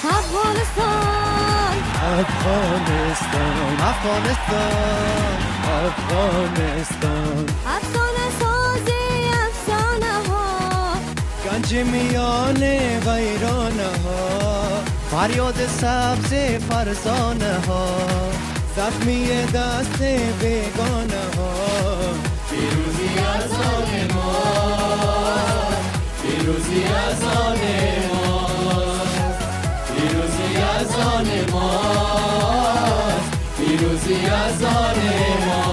افغانستان افغانستان افغانستان افغانستان افسانه سازی افسانه ها گنج میان ویرانه ها فریاد سبز فرزانه ها زخمی دست بیگانه ها پیروزی از آن ما پیروزی از آن ما پیروزی از آن ما پیروزی از آن ما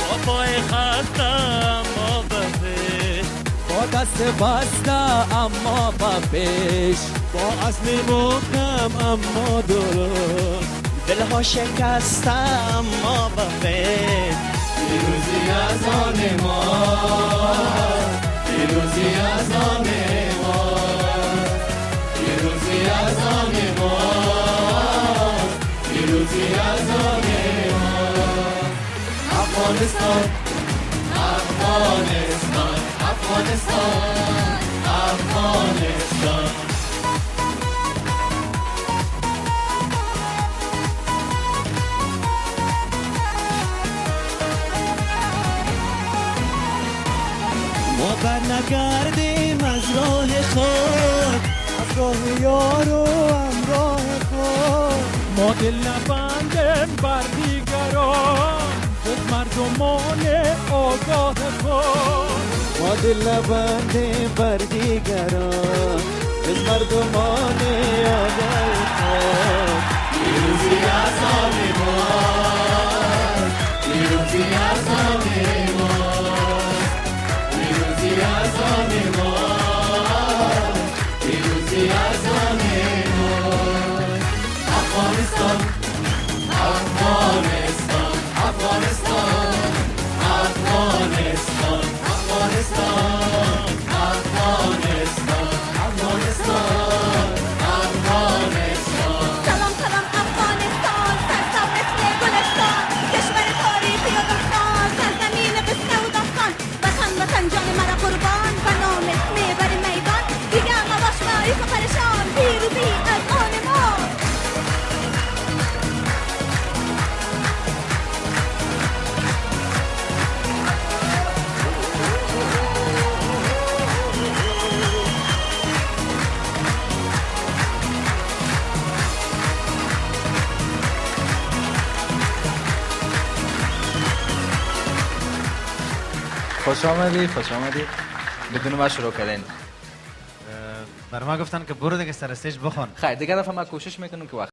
با پای خسته اما بفش با دست بسته اما بپیش با عزم محکم اما درست دلها شکسته اما بفش پیروزی از آن ما پیروزی از آن ما پیروزی از آن ما پیروزی از آن ما افغانستان افغانستان افغانستان افغانستان ما برنگردیم از راه خود از راه یار و همراه خود ما دل نبندیم بر دیگران جز مردمان آگاه خود ما دل نبندیم بر دیگران جز مردمان آگاه خود پیروزی از آن ما پیروزی از آن ما پیروزی از آن ما پیروزی از آن ما افغانستان افغانستان افغانستان افغانستان افغانستان افغانستان افغانستان افغانستان سلام سلام افغانستان سرسبز مثل گلستان کشور تاریخی و داستان سرزمین قصه و داستان وطن وطن جان مرا قربان و نام میبر میدان دیگر نباش معیوس و پریشان پیروزی از آن ما خوش آمدی بدون ما شروع کردین. بر ما گفتن که برو دیگه سر استیج بخون. خیر دیگه دفعه ما کوشش میکنم که وقت